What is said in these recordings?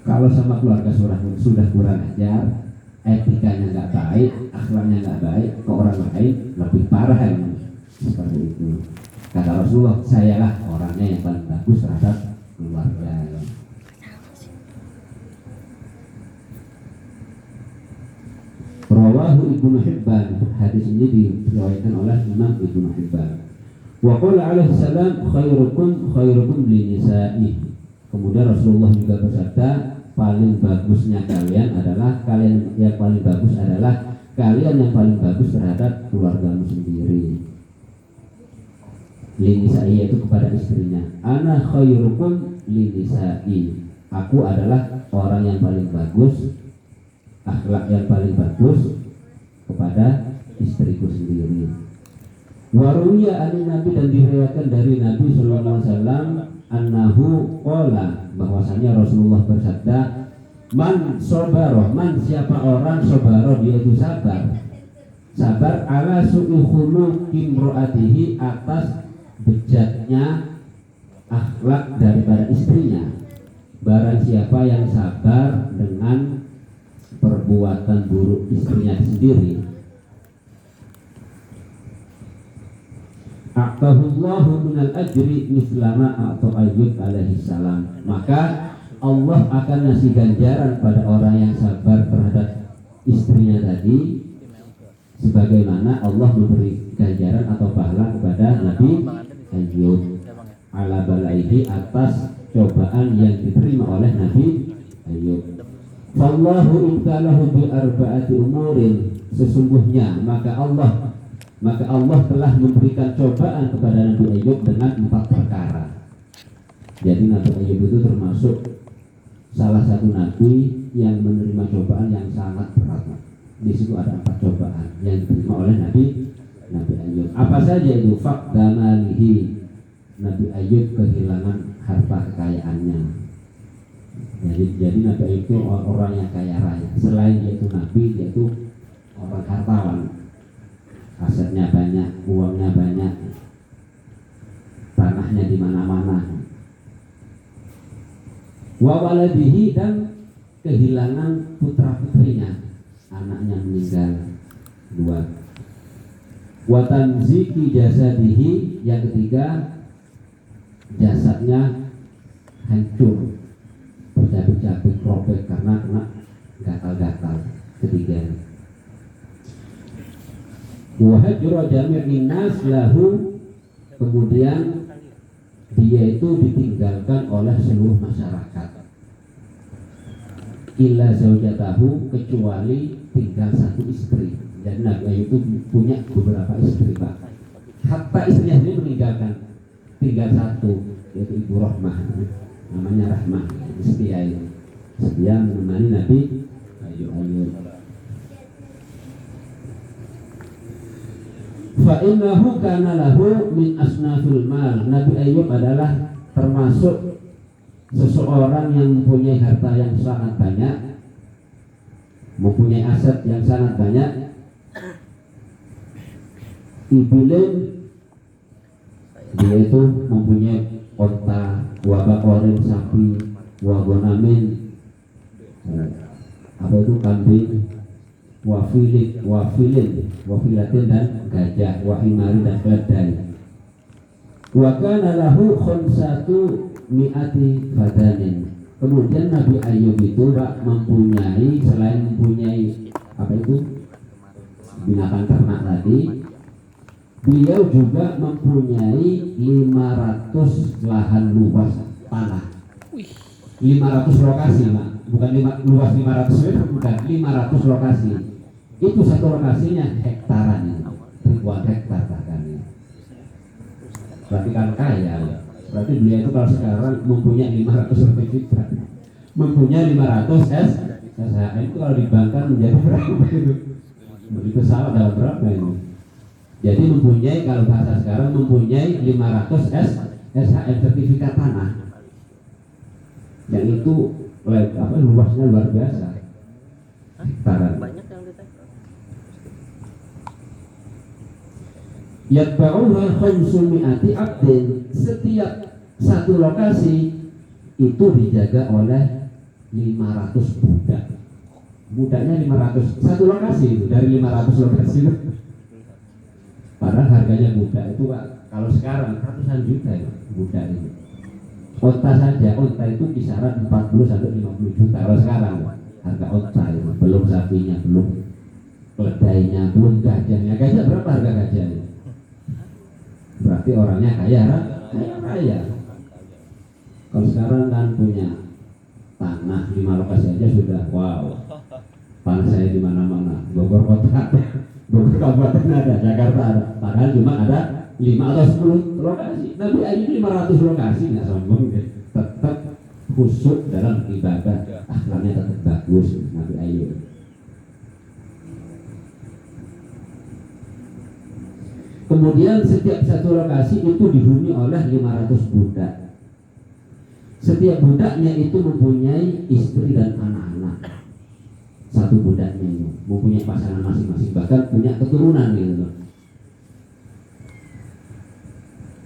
Kalau sama keluarga sudah kurang ajar, etikanya nggak baik, akhlaknya nggak baik, ke orang lain lebih parah ini. Seperti itu. Kata Rasulullah, sayalah orangnya yang paling bagus terhadap keluarga. Rawahu Ibnu Hibban. Hadis ini diriwayatkan oleh Imam Ibnu Hibban. Wa qala alaihi salam khairukum li nisa'i. Kemudian Rasulullah juga bersabda, paling bagusnya kalian adalah kalian yang paling bagus adalah kalian yang paling bagus terhadap keluargamu sendiri. Li nisa'i yaitu kepada istrinya. Ana khairukum li nisa'i. Aku adalah orang yang paling bagus, akhlak yang paling bagus kepada istriku sendiri. Waruya ani Nabi, dan diriwayatkan dari Nabi sallallahu alaihi wasallam annahu qala, bahwasanya Rasulullah bersabda, man sabaroh, man siapa orang sabaroh, dia itu sabar ala su'i khuluqi imraatihi, atas bejatnya akhlak daripada istrinya. Barang siapa yang sabar dengan perbuatan buruk istrinya sendiri, aqtahullahu minal ajri mislama atau Ayyub alaihi salam, maka Allah akan ngasih ganjaran pada orang yang sabar terhadap istrinya tadi, sebagaimana Allah memberi ganjaran atau pahala kepada Nabi Ayyub ala balaihi, atas cobaan yang diterima oleh Nabi Ayyub. Wallahu ibtalahu bi arba'ati umurin, sesungguhnya maka Allah telah memberikan cobaan kepada Nabi Ayyub dengan 4 perkara. Jadi Nabi Ayyub itu termasuk salah satu nabi yang menerima cobaan yang sangat berat. Di situ ada 4 cobaan yang diterima oleh Nabi Ayyub. Apa saja itu? Faqdamalihi, Nabi Ayyub kehilangan harta kekayaannya. Jadi Nabi Ayyub itu orang yang kaya raya. Selain dia itu nabi, dia itu orang hartawan. Asetnya banyak, uangnya banyak, tanahnya di mana-mana. Wa waladihi, dan kehilangan putra-putrinya, anaknya meninggal 2. Wa tanziki jasadihi, yang ketiga jasadnya hancur, bercabik-cabik, robek karena kena gatal-gatal. Ketiga. Wahajura jami'in nas lahu, kemudian dia itu ditinggalkan oleh seluruh masyarakat. Illa zaujatahu, kecuali tinggal 1 istri. Jadi Nabi Ayyub itu punya beberapa istri, Pak. Hatta istrinya sendiri meninggalkan, tinggal 1, yaitu Ibu Rahmah, namanya Rahmah, setia itu. Setia menemani Nabi Ayyub. Fa'innahu kana lahu min asnafil mal, Nabi Ayyub adalah termasuk seseorang yang mempunyai harta yang sangat banyak, mempunyai aset yang sangat banyak. Ibilin, dia itu mempunyai onta, wabakorin sapi, wagonamin, apa itu kambing, wafilatin dan gajah, wahimari dan keledai. Wa kana lahu khamsatu mi'ati fadanin. Kemudian Nabi Ayyub itu mempunyai, selain mempunyai apa itu binatang ternak tadi, beliau juga mempunyai 500 lahan luas tanah. 500 lokasi, Pak. Bukan luas 500 meter, bukan, 500 lokasi. Itu satu lokasinya hektaran, ribuan hektar bahkan. Berarti kan kaya. Berarti beliau itu kalau sekarang mempunyai 500 sertifikat, mempunyai 500 SHM, itu kalau dibangkan menjadi berapa itu? Beli pesawat dalam berapa ini? Jadi mempunyai, kalau bahasa sekarang mempunyai 500 SHM sertifikat tanah, yang itu luasnya luar biasa. Hektaran. Yatba'uha khamsumi'ati abdin, setiap satu lokasi itu dijaga oleh 500 budak. Budaknya 500, satu lokasi itu, dari 500 lokasi itu. Padahal harganya budak itu Pak, kalau sekarang ratusan juta ya budak itu. Onta saja, onta itu kisaran 40 sampai 50 juta kalau sekarang Pak. Harga onta itu, belum sapinya, belum keledainya, belum gajahnya. Gajah berapa harga gajahnya? Berarti orangnya kaya raya. Kalau sekarang kan punya tanah 5 lokasi aja sudah wow. Tanah saya di mana-mana, Bogor kota, Bogor kabupaten ada, Jakarta ada. Padahal cuma ada 5 atau 10 lokasi. Nabi Ayub 500 lokasi nggak sombong deh. Tetap khusyuk dalam ibadah, akhlaknya tetap bagus Nabi Ayub. Kemudian setiap satu lokasi itu dihuni oleh 500 budak. Setiap budaknya itu mempunyai istri dan anak-anak. Satu budaknya itu mempunyai pasangan masing-masing, bahkan punya keturunan gitu.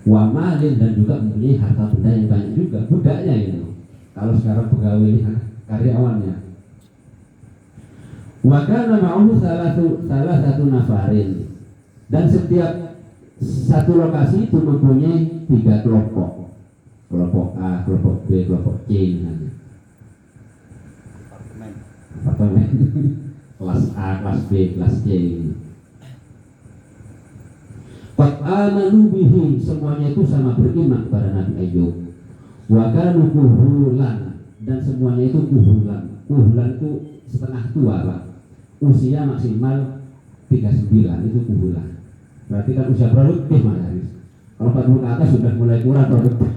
Wamalin, dan juga mempunyai harta benda yang banyak juga budaknya itu. Kalau sekarang pegawai karyawannya. Wakana ma'ahu salah satu nafarin, dan setiap satu lokasi itu mempunyai 3 kelompok. Kelompok A, kelompok B, kelompok C misalnya. Apartemen kelas A, kelas B, kelas C. Qad amanu bihi, semuanya itu sama beriman kepada Nabi Ayub. Wa kanu kuhulan, dan semuanya itu kuhulan. Kuhulan itu setengah tua Pak. Usia maksimal 39 itu kuhulan. Berarti kan usia produktif Mas Haris. Kalau 40 ke atas sudah mulai kurang produktif.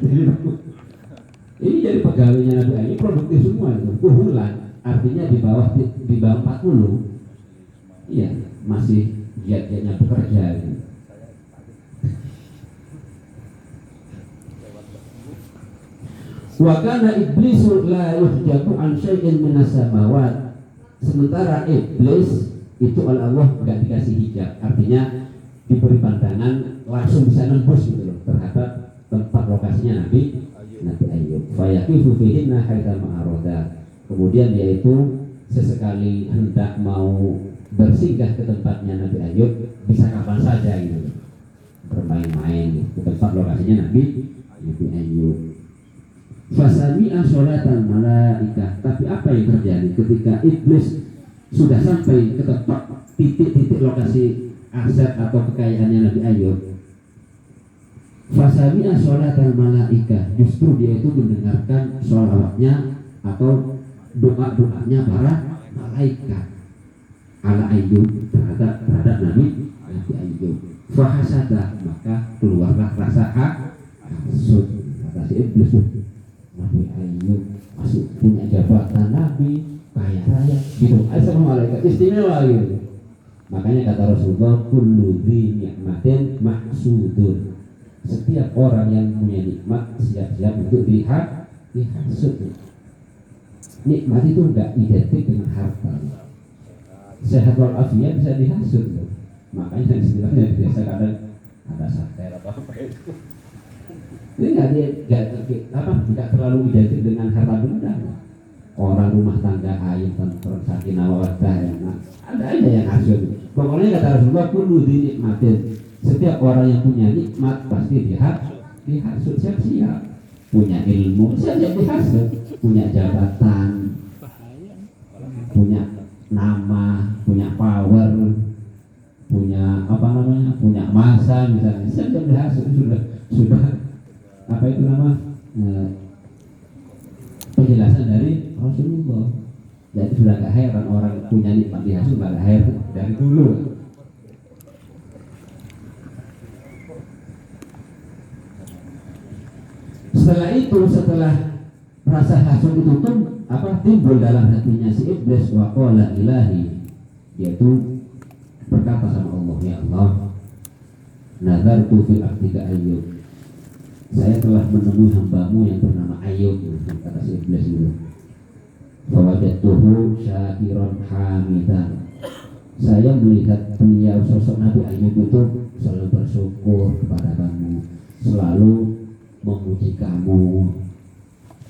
Ini jadi pegawainya Nabi Ayub produktif semua itu. Kuhulan artinya di bawah 40. Iya, masih giat-giatnya bekerja gitu. Wa kana iblisu la yuhjabu an syai'in minas samawat. Sementara iblis itu oleh Allah enggak dikasih hijab, artinya diberi pandangan langsung bisa nembus gitu loh terhadap tempat lokasinya Nabi Ayub. Fa yaqifu fihinna haitsa ma'arada. Kemudian dia itu sesekali hendak mau bersinggah ke tempatnya Nabi Ayub, bisa kapan saja gitu, bermain-main ke tempat lokasinya Nabi Ayub. Fasami'a sholatan malaikah. Tapi apa yang terjadi ketika iblis sudah sampai ke tempat titik-titik lokasi aset atau kekayaannya Nabi Ayub? Fasami'a sholatan malaikah, justru dia itu mendengarkan sholawatnya atau doa-doanya para malaikat ala Ayub terhadap Nabi Ayub. Fahasada, maka keluarlah rasa hasud. Kata si iblis, Nabi Ayub masuk punya jabatan Nabi, kaya raya gitu, sama malaikat istimewa gitu. Makanya kata Rasulullah, kullu dzi ni'matin mahsudun. Setiap orang yang punya nikmat siap-siap untuk dihasud. Nikmat itu enggak identik dengan harta. Sehat walafiat bisa dihasud. Makanya istilahnya biasa kadang ada saker apa itu. Ini enggak terlalu identik dengan harta benda. Orang rumah tangga ayam tentrem sakinah mawaddah enak. Ada aja yang hasud. Pokoknya kata Rasulullah, kullu dzi nikmatin. Setiap orang yang punya nikmat pasti dihasud siap-siap. Punya ilmu siap-siap dihasud. Punya jabatan, punya nama, punya power, punya punya masa misalnya, siap-siap dihasud. Sudah apa itu nama penjelasan dari Rasulullah. Jadi sudah gak heran orang punya nikmat dihasud, gak heran dari dulu. Setelah rasa hasud itu timbul dalam hatinya si iblis, wa qala ilahi, yaitu berkata sama Allah, ya Allah, nazartu fi abdika Ayub, saya telah menemui hambamu yang bernama Ayub, kata si iblis itu. Fawajadtuhu syakiran hamidan, saya melihat beliau sosok Nabi Ayub itu selalu bersyukur kepada kamu, selalu memuji kamu,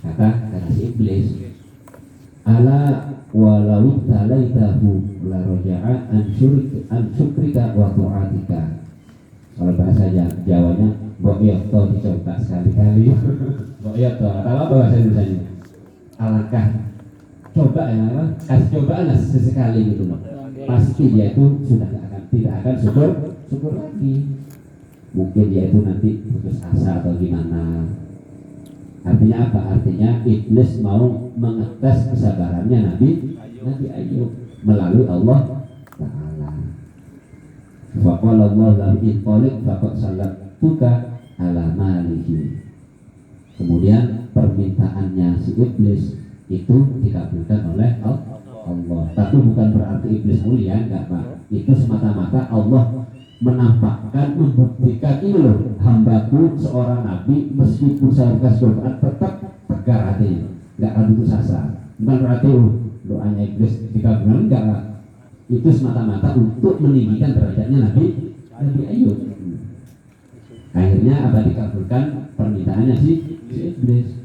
kata si iblis. ala walau talaitahu la roja'a an syukrika wa ta'atika. Kalau bahasa Jawanya mbok yo to dicoba sekali-kali. Mbok yo to kalau bahasa Indonesia alangkah coba ya, kasih cobaan sesekali gitu loh. Pasti dia itu sudah tidak akan syukur lagi. Mungkin dia itu nanti putus asa atau gimana. Artinya apa? Artinya iblis mau mengetes kesabarannya Nabi Ayub melalui Allah Ta'ala. Faqala Allah lahu intaliq faqad salatuka ala malihi. Kemudian permintaannya si iblis itu dikabulkan oleh Allah. Tapi bukan berarti iblis mulia, enggak Pak. Itu semata-mata Allah menampakkan, membuktikan ini loh, hambaku seorang nabi meskipun saya kasih cobaan tetap tegar hatinya, enggak akan putus asa. Bukan berarti doanya iblis dikabulkan, enggak Pak. Itu semata-mata untuk meninggikan derajatnya Nabi Ayub. Akhirnya apa dikabulkan permintaannya si iblis.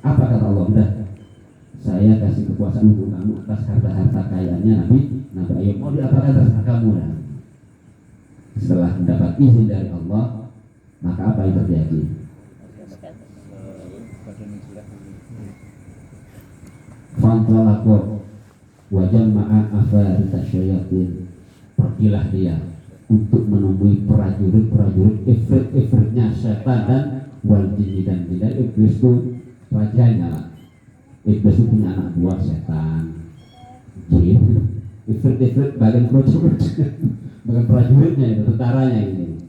Apa kata Allah? Udah, saya kasih kekuasaan untuk kamu atas harta-harta kayaannya Nabi Ayub. Mau diapakan terserah kamu dah. Setelah mendapat izin dari Allah, maka apa yang terjadi? Fantalaqo wa jama'a afarita syayatin. Pergilah dia untuk menemui prajurit-prajurit ifrit-ifritnya setan dan wal jinni dan iblis itu rajanya lah. Iblis itu punya anak buah setan, jin, ifrit bagian prajuritnya itu, tentaranya ini.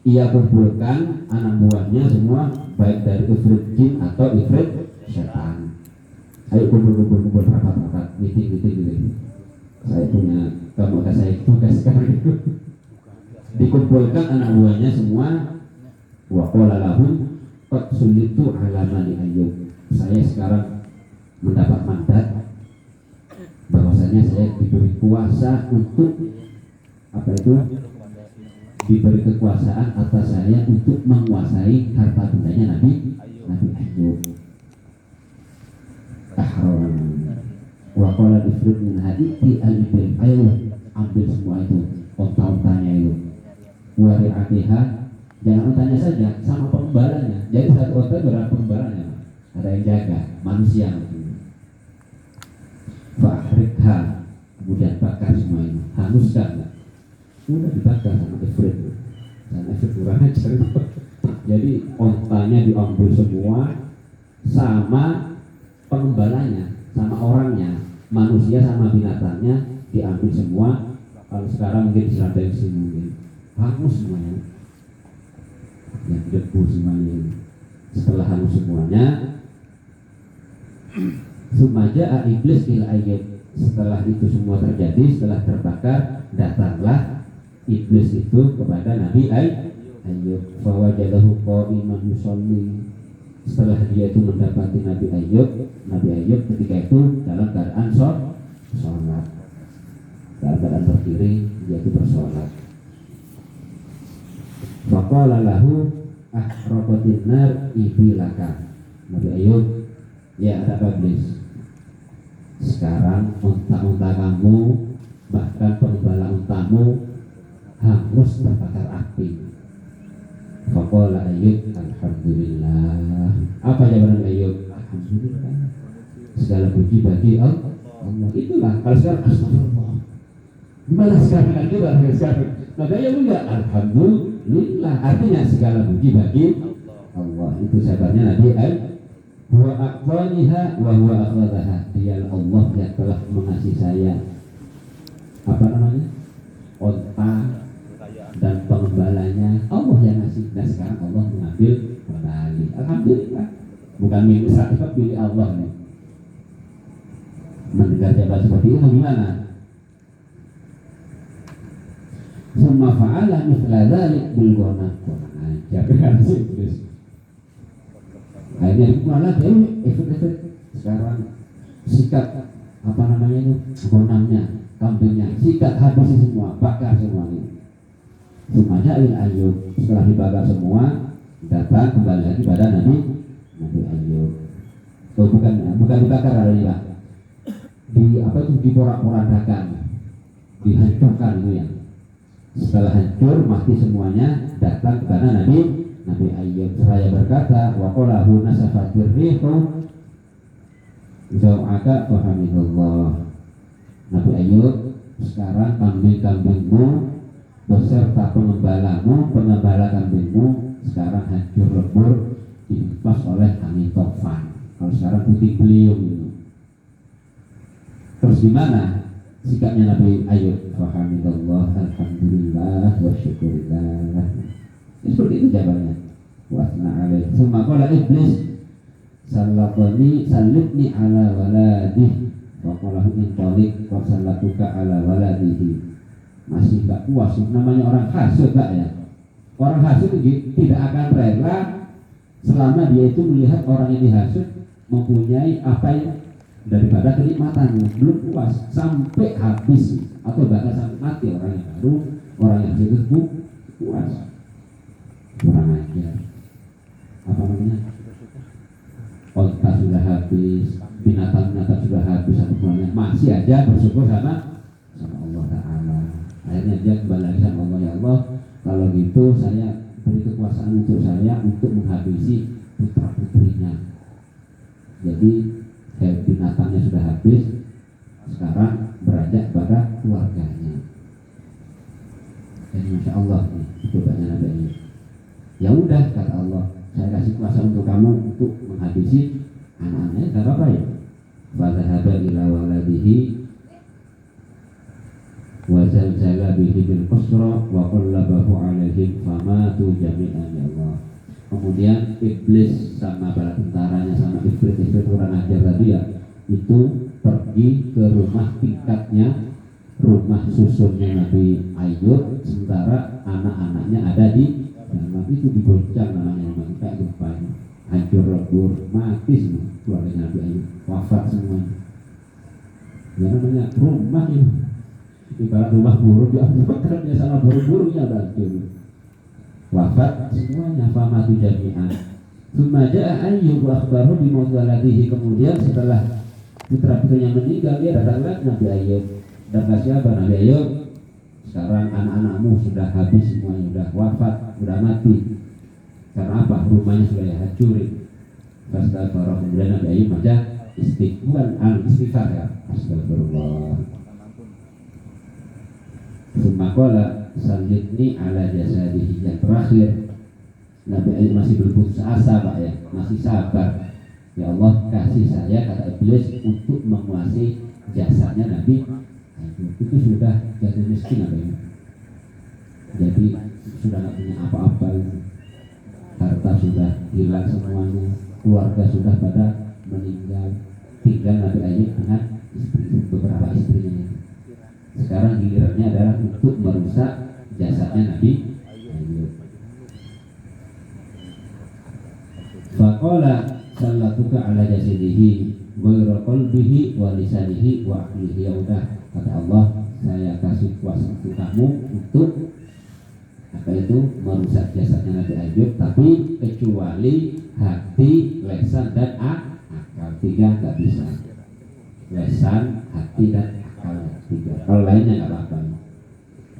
Ia kumpulkan anak buahnya semua, baik dari ifrit jin atau ifrit setan. Ayo kumpul rapat meeting gitu. Saya punya saya tugas sekarang itu. Dikumpulkan anak buahnya semua. Wa qala lahum qad sulitu ala mali Ayub. Saya sekarang mendapat mandat bahwasanya saya diberi kuasa untuk apa itu, diberi kekuasaan atas saya untuk menguasai harta bendanya Nabi Ayub. Tahram wa qala ifrit min hadithi al-bil, ayo ambil semua itu onta-ontanya itu, wari'atiha, jangan ontanya saja, sama pengembalanya. Jadi satu onta berapa pengembalanya? Ada yang jaga, manusia. Fa'ahrikha, kemudian bakar semua ini, hanguskan. Udah dibakar sama ifrit. Sama ifrit kurang ajar. Jadi ontanya diambil semua, sama pengembalanya, sama orangnya, manusia sama binatangnya diambil semua. Kalau sekarang mungkin diserang mungkin hangus semuanya, yang debu semuanya. Setelah hangus semuanya, sumaja iblis ila Ayub. Setelah itu semua terjadi, setelah terbakar, datanglah iblis itu kepada Nabi Ayub. Fawajadahu qa'iman yusalli. Setelah dia itu mendapati Nabi Ayub ketika itu dalam keadaan sholat, dalam keadaan berdiri, dia itu bersolat. Faqala lahu ahrabatin nar ibilaka. Nabi Ayub, ya ada iblis, sekarang unta-unta kamu, bahkan penggembala untamu hangus terbakar api. Faqala Ayub, alhamdulillah. Apa jawaban Ayub? Alhamdulillah, segala puji bagi Allah. Itulah kalau sekarang astagfirullah. Gimana sekarang kan juga sekarang? Maka Ayub enggak, alhamdulillah, artinya segala puji bagi Allah. Itu sahabatnya Nabi Ayub. Wa aqwaniha wa huwa akhadaha. Dia Allah yang telah mengasihi saya apa namanya? Onta dan pengembalanya, Allah yang ngasih. Dan sekarang Allah mengambil kembali. Alhamdulillah. Bukan milik saya, tapi milik Allah nih. Mendengar jawaban seperti itu gimana? Summa fa'ala mithla dzalik bil ghanam. Ajar iblis. Akhirnya malah dia efek sekarang sikat apa namanya itu, ghanamnya, kambingnya, sikat habisi semua, bakar semua ini. Semuanya Ayub. Setelah dibakar semua, datang kembali lagi pada Nabi Ayub. Oh, bukan dibakar hari ini Pak. diporak-porandakan, dihancurkan itu ya. Setelah hancur mati semuanya, datang kepada Nabi Ayub. Seraya berkata, wa qalahu nasafatir rihu zaw'aka fahamidullah. Nabi Ayub, sekarang kambing-kambingmu beserta pengembala kambingmu sekarang hancur lebur dihempas oleh angin tofan. Kalau sekarang putih beliung itu. Terus gimana sikapnya Nabi Ayub? Fahamidullah, alhamdulillah, wa syukurillah. Seperti itu jawabannya. Wasna alaih. Summa qala iblis salibni ala waladih wa qalahu in talik wa sallatuka ala waladihi. Masih gak puas, namanya orang hasud gak ya? Orang hasud tidak akan rela selama dia itu melihat orang yang dihasud mempunyai apa yang daripada kenikmatannya, belum puas sampai habis atau bahkan sampai mati orang yang baru, orang yang itu puas. Kurang ajar. Apa namanya? Onta sudah habis, binatang-binatang sudah habis, satu semuanya masih aja bersyukur sama Allah Ta'ala. Akhirnya dia kembali lagi sama Allah, ya Allah, kalau gitu saya beri kekuasaan untuk saya untuk menghabisi putra putrinya. Jadi binatangnya sudah habis, sekarang beranjak pada keluarganya. Jadi masya Allah nih, itu banyak Nabi ini. Ya udah kata Allah, saya kasih kuasa untuk kamu untuk menghabisi anak-anaknya, gak apa-apa ya. Fadhahaba ila waladihi wa zalzala bihi bil qusra wa qallabahu alaihim famatu jami'an ya Allah. Kemudian iblis sama bala tentaranya sama iblis kurang ajar tadi ya, itu pergi ke rumah tingkatnya, rumah susunnya Nabi Ayub, sementara anak-anaknya ada di dalam itu, digoncang namanya kayak gempa, hancur lebur, mati semua keluarga Nabi Ayub, wafat semua. Ya namanya rumah itu ibarat rumah burung, dia sama burung-burungnya udah hancur, wafat semuanya, famatu jami'an. Sumaja Ayub akhbaru bi maut waladihi. Kemudian setelah putra-putranya meninggal, dia datang lagi Nabi Ayub dan kasih apa Nabi Ayub, sekarang anak-anakmu sudah habis semuanya, sudah wafat, sudah mati. Karena apa? Rumahnya sudah hancurin. Astagfirullah. Kemudian Nabi Ayub baca istighfar ya. Astagfirullah. Sumaqala salidni ala jasadihi. Yang terakhir Nabi Ayub masih berputus asa Pak ya, masih sabar. Ya Allah, kasih saya, kata iblis, untuk menguasai jasadnya Nabi Ayub. Itu sudah jatuh miskin apa ini? Jadi sudah tidak punya apa-apa, harta sudah hilang semuanya, keluarga sudah pada meninggal, tinggal Nabi Ayub dengan beberapa istrinya. Sekarang gilirannya adalah untuk merusak jasadnya Nabi Ayub. Faqala sallatuka ala jasadihi ghayra qalbihi wa lisanihi wa aqlihi. Ya udah, kata Allah, saya kasih kuasa untuk kamu untuk apa itu, merusak jasadnya Nabi Ayub, tapi kecuali hati, lesan dan akal. Tiga nggak bisa, lesan, hati dan akal tiga. Kalau lainnya nggak apa-apa.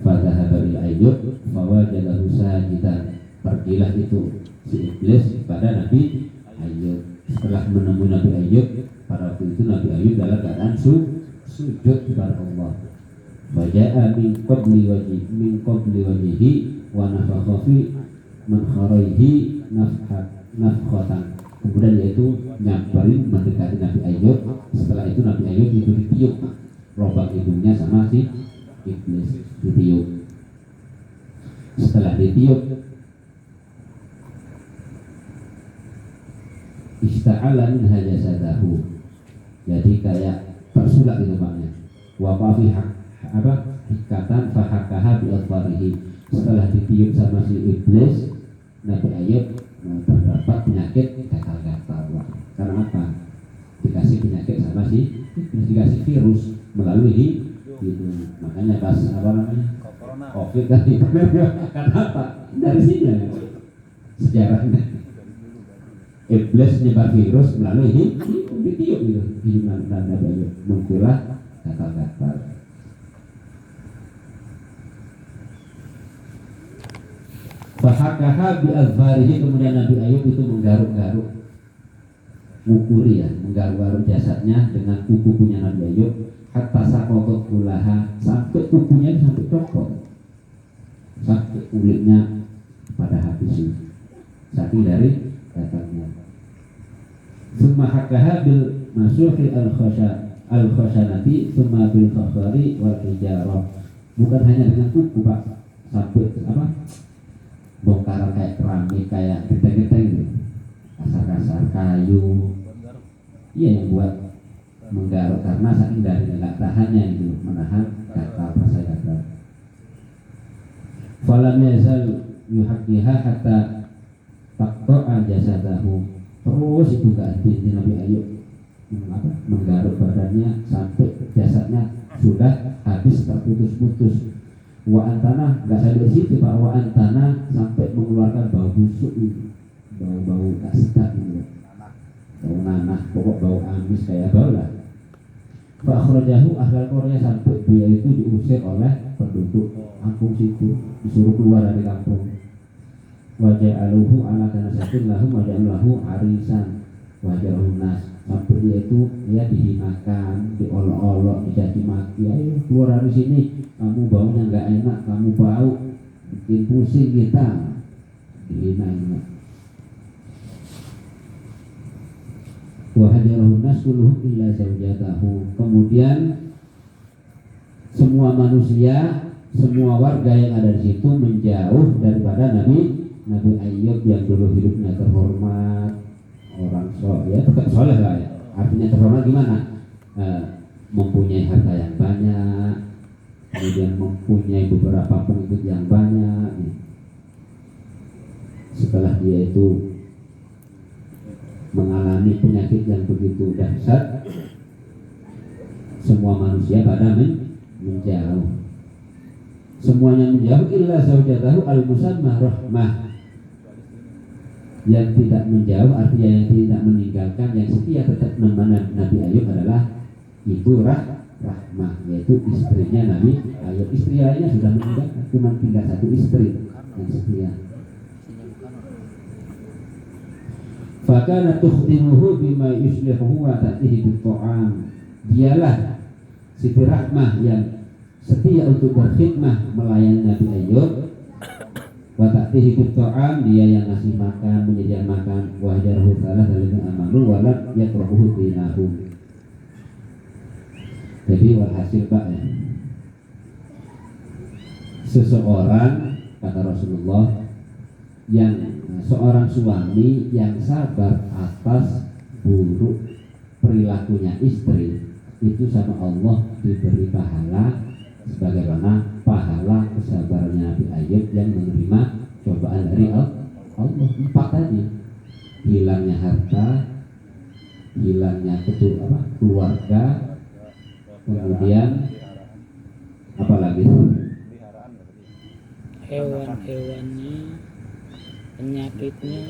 Fadhahaba ila Ayub fawajadahu sajidan. Pergilah itu si iblis kepada Nabi Ayub. Setelah menemui Nabi Ayub, pada waktu itu Nabi Ayub dalam keadaan sujud kepada Allah. Waja'a min qabli wajhihi wa nafakha fi mankharihi nafkhatan. Kemudian yaitu nyamperin mendekati Nabi Ayub. Setelah itu Nabi Ayub itu ditiup lubang hidungnya sama si iblis, ditiup. Setelah ditiup, ista'ala min hajasadahu. Jadi kayak tersulak itu maknya. Wa fi hikatan fahakaha bi adfarihi. Setelah ditiup sama si iblis, Nabi Ayub terdapat penyakit gatal-gatal. Karena apa? Dikasih penyakit sama si iblis, dikasih virus melalui hidung. Makanya pas apa namanya? Covid kan itu. Karena apa? Dari sini sejarahnya. iblis nyebar virus melalui video gitu hidungan Nabi Ayub muncullah gatal-gatal. Fahakaha bi azharihi, kemudian Nabi Ayub itu menggaruk-garuk, mengukuri ya, menggaruk-garuk jasadnya dengan kuku-kukunya Nabi Ayub hatta saqatat kulaha, sampai kukunya sampai copot, sampai kulitnya pada habis saking dari gatalnya. Summa hakaha bil masuhi al-khashanati summa bil fakhari wal hijarah, bukan hanya dengan kuku Pak, sampai apa bongkaran kayak keramik, kayak geteng-geteng gitu, kasar-kasar kayu, iya yang buat menggaruk karena saking dari nggak tahannya itu menahan gatal rasa gatal. Falam yazal yuhaqqiha hatta taqta'a jasadahu, terus itu gak henti Nabi Ayub menggaruk badannya sampai jasadnya sudah habis terputus-putus. Wa antana, nggak sampai situ Pak, wa antana sampai mengeluarkan bau busuk itu, bau-bau tak sedap gitu, bau nanah, pokok bau amis kayak bau lah. Fa akhrajahu ahlul Korea, sampai dia itu diusir oleh penduduk kampung situ, disuruh keluar dari kampung. Wa ja'aluhu ala kanasatin lahum wa ja'aluhu arisan wa ja'aluhu nas, sampai dia itu ya dihinakan, diolok-olok, dicaci maki, ayo keluar dari sini, kamu baunya nggak enak, kamu bau, bikin pusing kita, dihina-hina. Wa hajarahun nas kulluhum illa zawjatahu, kemudian semua manusia, semua warga yang ada di situ menjauh daripada Nabi Ayub yang dulu hidupnya terhormat, orang ya tetap soleh lah ya. Artinya terhormat gimana? Mempunyai harta yang banyak, kemudian mempunyai beberapa pengikut yang banyak. Setelah dia itu mengalami penyakit yang begitu dahsyat, semua manusia pada menjauh. Semuanya menjauh illa zaujatahu al-musammah rahmah, yang tidak menjauh artinya yang tidak meninggalkan, yang setia tetap menemani Nabi Ayub adalah ibu Rahmah, yaitu istrinya Nabi Ayub. Istri lainnya sudah meninggal, cuma tinggal satu istri yang setia. Fakana tukhdimuhu bima yuslihuhu wa ta'tihi bit-ta'am, dialah Siti Rahmah yang setia untuk berkhidmah melayani Nabi Ayub. Wa ta'tihi bit-ta'am, dia yang ngasih makan, menyediakan makan. Wa hajarhu salah dalika amanu wa lam yakrahuhu dinahum. Jadi walhasil Pak ya, seseorang, kata Rasulullah, yang seorang suami yang sabar atas buruk perilakunya istri, itu sama Allah diberi pahala sebagaimana pahala kesabarannya Nabi Ayub yang menerima cobaan dari Allah. 4 tadi, hilangnya harta, hilangnya keluarga, kemudian apa lagi? Hewan-hewannya, penyakitnya,